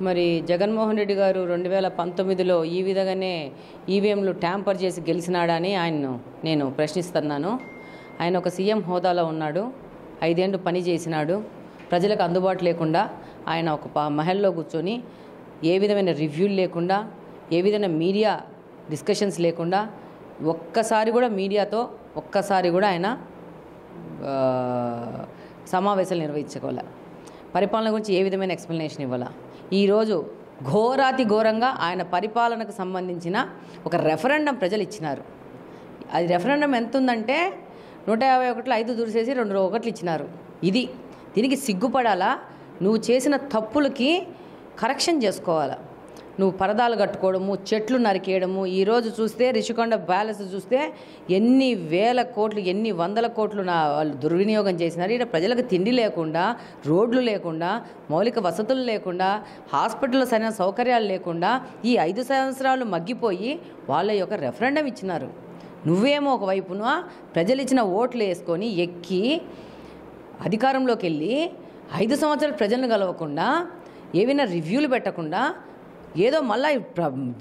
మరి జగన్మోహన్ రెడ్డి గారు 2019లో ఈ విధంగానే ఈవీఎంలు ట్యాంపర్ చేసి గెలిచినాడని ఆయన్ను నేను ప్రశ్నిస్తున్నాను. ఆయన ఒక సీఎం హోదాలో ఉన్నాడు, 5 ఏళ్ళు పని చేసినాడు. ప్రజలకు అందుబాటు లేకుండా ఆయన ఒక మహల్లో కూర్చొని ఏ విధమైన రివ్యూలు లేకుండా, ఏ విధమైన మీడియా డిస్కషన్స్ లేకుండా ఒక్కసారి కూడా మీడియాతో ఒక్కసారి కూడా ఆయన సమావేశాలు నిర్వహించుకోవాలి. పరిపాలన గురించి ఏ విధమైన ఎక్స్ప్లెనేషన్ ఇవ్వాలా. ఈరోజు ఘోరాతి ఘోరంగా ఆయన పరిపాలనకు సంబంధించిన ఒక రెఫరెండం ప్రజలు ఇచ్చినారు. అది రెఫరెండం ఎంత ఉందంటే 151లో 5 దూసేసి 2 ఒకట్లు ఇచ్చినారు. దీనికి సిగ్గుపడాలా? నువ్వు చేసిన తప్పులకి కరెక్షన్ చేసుకోవాలా. నువ్వు పరదాలు కట్టుకోవడము, చెట్లు నరికేయడము. ఈరోజు చూస్తే రిషికొండ ప్యాలెస్ చూస్తే ఎన్ని వేల కోట్లు, ఎన్ని వందల కోట్లు వాళ్ళు దుర్వినియోగం చేసినారు. ఇక్కడ ప్రజలకు తిండి లేకుండా, రోడ్లు లేకుండా, మౌలిక వసతులు లేకుండా, హాస్పిటల్లో సరైన సౌకర్యాలు లేకుండా ఈ 5 సంవత్సరాలు మగ్గిపోయి వాళ్ళ యొక్క రెఫరెండం ఇచ్చినారు. నువ్వేమో ఒకవైపున ప్రజలు ఇచ్చిన ఓట్లు వేసుకొని ఎక్కి అధికారంలోకి వెళ్ళి 5 సంవత్సరాలు ప్రజలను కలవకుండా, ఏవైనా రివ్యూలు పెట్టకుండా, ఏదో మళ్ళీ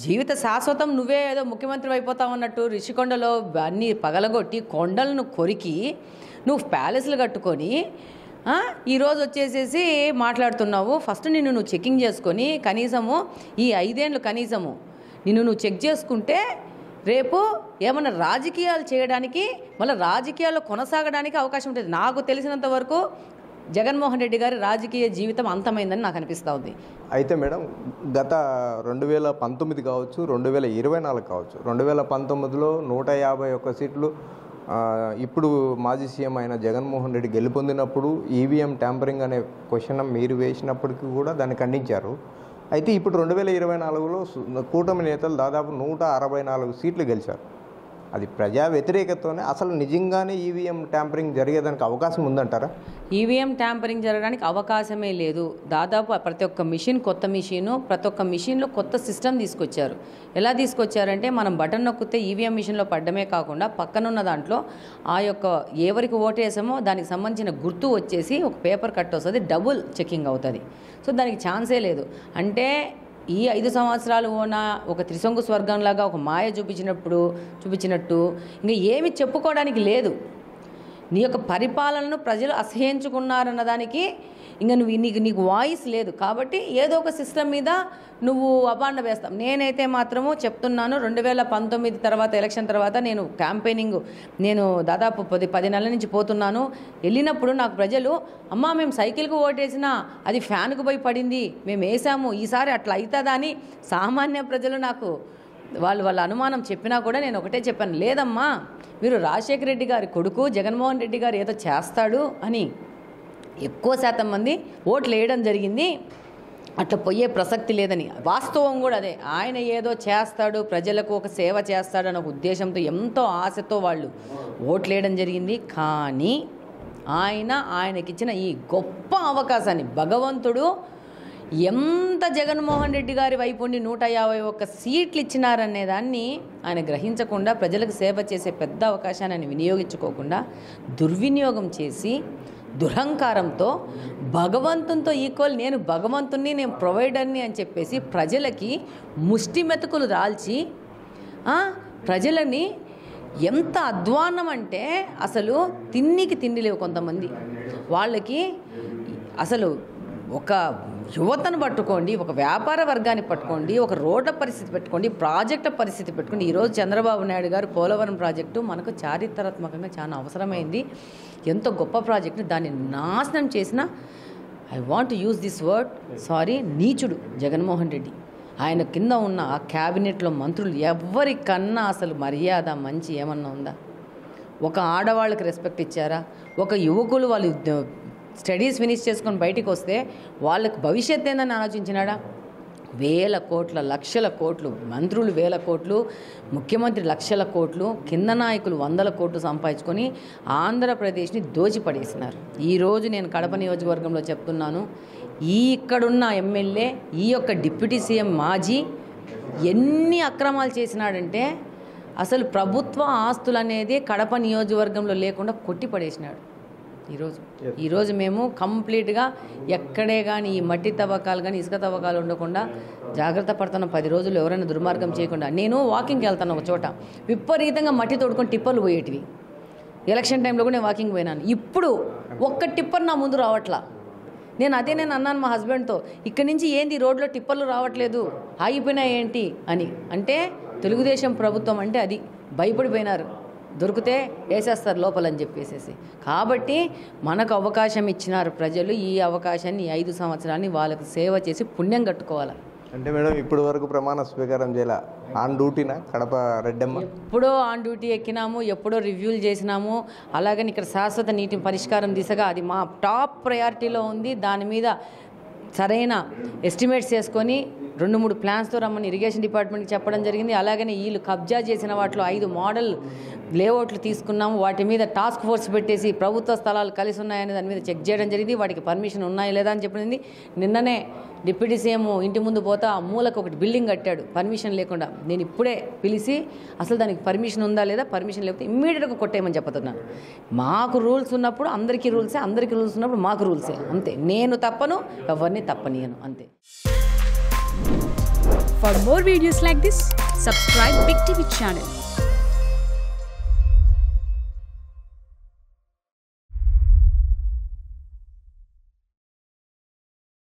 జీవిత శాశ్వతం నువ్వే ఏదో ముఖ్యమంత్రి అయిపోతావన్నట్టు రిషికొండలో అన్నీ పగలగొట్టి కొండలను కొరికి నువ్వు ప్యాలెస్లు కట్టుకొని ఈరోజు వచ్చేసేసి మాట్లాడుతున్నావు. ఫస్ట్ నువ్వు చెకింగ్ చేసుకొని కనీసము ఈ 5 ఏళ్ళు కనీసము నువ్వు చెక్ చేసుకుంటే రేపు ఏమన్నా రాజకీయాలు చేయడానికి, మళ్ళీ రాజకీయాల్లో కొనసాగడానికి అవకాశం ఉంటుంది. నాకు తెలిసినంత వరకు జగన్మోహన్ రెడ్డి గారి రాజకీయ జీవితం అంతమైందని నాకు అనిపిస్తూ ఉంది. అయితే మేడం, గత 2019 కావచ్చు, 2024 కావచ్చు, 2019లో 151 సీట్లు ఇప్పుడు మాజీ సీఎం అయిన జగన్మోహన్ రెడ్డి గెలుపొందినప్పుడు ఈవీఎం ట్యాంపరింగ్ అనే క్వశ్చన్ మీరు వేసినప్పటికీ కూడా దాన్ని ఖండించారు. అయితే ఇప్పుడు 2024లో కూటమి నేతలు దాదాపు 164 సీట్లు గెలిచారు. అది ప్రజా వ్యతిరేకతతోనే అసలు నిజంగానే ఈవీఎం ట్యాంపరింగ్ జరిగేదానికి అవకాశం ఉందంటారా? ఈవీఎం ట్యాంపరింగ్ జరగడానికి అవకాశమే లేదు. దాదాపు ప్రతి ఒక్క మిషన్ కొత్త మిషను, ప్రతి ఒక్క మిషన్లో కొత్త సిస్టమ్ తీసుకొచ్చారు. ఎలా తీసుకొచ్చారంటే మనం బటన్ నొక్కితే ఈవీఎం మిషన్లో పడ్డమే కాకుండా పక్కనున్న దాంట్లో ఆ యొక్క ఎవరికి ఓటేసామో దానికి సంబంధించిన గుర్తు వచ్చేసి ఒక పేపర్ కట్ వస్తుంది, డబుల్ చెకింగ్ అవుతుంది. సో దానికి ఛాన్సే లేదు. అంటే ఈ 5 సంవత్సరాలు ఒక త్రిశంకు స్వర్గంలాగా ఒక మాయ చూపించినట్టు ఇంకా ఏమి చెప్పుకోవడానికి లేదు. నీ యొక్క పరిపాలనను ప్రజలు అసహ్యించుకున్నారన్న దానికి ఇంకా నీకు వాయిస్ లేదు. కాబట్టి ఏదో ఒక సిస్టమ్ మీద నువ్వు అబాండ వేస్తావు. నేనైతే మాత్రము చెప్తున్నాను, 2019 తర్వాత ఎలక్షన్ తర్వాత నేను క్యాంపెయినింగ్ దాదాపు 10 నెలల నుంచి పోతున్నాను. వెళ్ళినప్పుడు నాకు ప్రజలు అమ్మా మేము సైకిల్కు ఓటేసినా అది ఫ్యాన్కు పోయి పడింది, మేము వేసాము, ఈసారి అట్లా అవుతుందా అని సామాన్య ప్రజలు నాకు వాళ్ళ అనుమానం చెప్పినా కూడా నేను ఒకటే చెప్పాను, లేదమ్మా మీరు రాజశేఖర రెడ్డి గారి కొడుకు జగన్మోహన్ రెడ్డి గారు ఏదో చేస్తాడు అని ఎక్కువ శాతం మంది ఓట్లు వేయడం జరిగింది. అట్లా పోయే ప్రసక్తి లేదని, వాస్తవం కూడా అదే. ఆయన ఏదో చేస్తాడు, ప్రజలకు ఒక సేవ చేస్తాడు అనే ఉద్దేశంతో ఎంతో ఆశతో వాళ్ళు ఓట్లు వేయడం జరిగింది. కానీ ఆయనకిచ్చిన ఈ గొప్ప అవకాశాన్ని భగవంతుడు ఎంత జగన్మోహన్ రెడ్డి గారి వైపు ఉండి 151 సీట్లు ఇచ్చినారనే దాన్ని ఆయన గ్రహించకుండా ప్రజలకు సేవ చేసే పెద్ద అవకాశాన్ని ఆయన వినియోగించుకోకుండా దుర్వినియోగం చేసి దురహంకారంతో భగవంతునితో ఈక్వల్, నేను భగవంతుని, నేను ప్రొవైడర్ని అని చెప్పేసి ప్రజలకి ముష్టి మెతుకులు రాల్చి ప్రజలని ఎంత అధ్వాన్నం అంటే అసలు తిండి లేవు కొంతమంది వాళ్ళకి. అసలు ఒక యువతను పట్టుకోండి, ఒక వ్యాపార వర్గాన్ని పట్టుకోండి, ఒక రోడ్ల పరిస్థితి పెట్టుకోండి, ప్రాజెక్టుల పరిస్థితి పెట్టుకోండి. ఈరోజు చంద్రబాబు నాయుడు గారు పోలవరం ప్రాజెక్టు మనకు చారిత్రాత్మకంగా చాలా అవసరమైంది. ఎంతో గొప్ప ప్రాజెక్టు, దాన్ని నాశనం చేసిన I want to use this word sorry నీచుడు జగన్మోహన్ రెడ్డి. ఆయన కింద ఉన్న ఆ క్యాబినెట్లో మంత్రులు ఎవరికన్నా అసలు మర్యాద మంచి ఏమన్నా ఉందా? ఒక ఆడవాళ్ళకి రెస్పెక్ట్ ఇచ్చారా? ఒక యువకులు వాళ్ళు స్టడీస్ ఫినిష్ చేసుకొని బయటికి వస్తే వాళ్ళకి భవిష్యత్ ఏందని ఆలోచించినాడా? వేల కోట్ల, లక్షల కోట్లు, మంత్రులు వేల కోట్లు, ముఖ్యమంత్రి లక్షల కోట్లు, కింద నాయకులు 100 కోట్లు సంపాదించుకొని ఆంధ్రప్రదేశ్ని దోచిపడేసినారు. ఈరోజు నేను కడప నియోజకవర్గంలో చెప్తున్నాను, ఇక్కడున్న ఎమ్మెల్యే, ఈ యొక్క డిప్యూటీ సీఎం మాజీ ఎన్ని అక్రమాలు చేసినాడంటే అసలు ప్రభుత్వ ఆస్తులు అనేది కడప నియోజకవర్గంలో లేకుండా కొట్టిపడేసినాడు. ఈరోజు మేము కంప్లీట్గా ఎక్కడే కానీ ఈ మట్టి తవ్వకాలు కానీ ఇసుక తవ్వకాలు ఉండకుండా జాగ్రత్త పడుతున్నాం. 10 రోజులు ఎవరైనా దుర్మార్గం చేయకుండా. నేను వాకింగ్కి వెళ్తాను ఒక చోట, విపరీతంగా మట్టి తోడుకొని టిప్పర్లు పోయేటివి. ఎలక్షన్ టైంలో కూడా నేను వాకింగ్ పోయినాను. ఇప్పుడు ఒక్క టిప్పర్ నా ముందు రావట్లా. నేను అన్నాను మా హస్బెండ్తో, ఇక్కడి నుంచి ఏంది రోడ్లో టిప్పర్లు రావట్లేదు, ఆగిపోయినా ఏంటి అని. అంటే తెలుగుదేశం ప్రభుత్వం అంటే అది భయపడిపోయినారు, దొరికితే వేసేస్తారు లోపలని చెప్పేసేసి. కాబట్టి మనకు అవకాశం ఇచ్చినారు ప్రజలు. ఈ అవకాశాన్ని 5 సంవత్సరాన్ని వాళ్ళకి సేవ చేసి పుణ్యం కట్టుకోవాలి. అంటే మేడం ఇప్పటి వరకు ప్రమాణ స్వీకారం చేయాల ఆన్ డ్యూటీనా కడప రెడ్డమ్మ? ఎప్పుడో ఆన్ డ్యూటీ ఎక్కినాము, ఎప్పుడో రివ్యూలు చేసినాము. అలాగని ఇక్కడ శాశ్వత నీటి పరిష్కారం దిశగా అది మా టాప్ ప్రయారిటీలో ఉంది. దాని మీద సరైన ఎస్టిమేట్స్ చేసుకొని 2-3 ప్లాన్స్తో రమ్మని ఇరిగేషన్ డిపార్ట్మెంట్కి చెప్పడం జరిగింది. అలాగనే వీళ్ళు కబ్జా చేసిన వాటిలో 5 మోడల్ లేఅవుట్లు తీసుకున్నాము. వాటి మీద టాస్క్ ఫోర్స్ పెట్టేసి ప్రభుత్వ స్థలాలు కలిసి ఉన్నాయని దాని మీద చెక్ చేయడం జరిగింది. వాటికి పర్మిషన్ ఉన్నాయా లేదా అని చెప్పింది. నిన్ననే డిప్యూటీ సీఎం ఇంటి ముందు పోతా మూలకు ఒకటి బిల్డింగ్ కట్టాడు పర్మిషన్ లేకుండా. నేను ఇప్పుడే పిలిచి అసలు దానికి పర్మిషన్ ఉందా లేదా, పర్మిషన్ లేకపోతే ఇమ్మీడియట్గా కొట్టేయమని చెప్తున్నాను. మాకు రూల్స్ ఉన్నప్పుడు అందరికీ రూల్సే, అందరికీ రూల్స్ ఉన్నప్పుడు మాకు రూల్సే, అంతే. నేను తప్పను, ఎవరిని తప్పనియను, అంతే. For more videos like this, subscribe Big TV channel.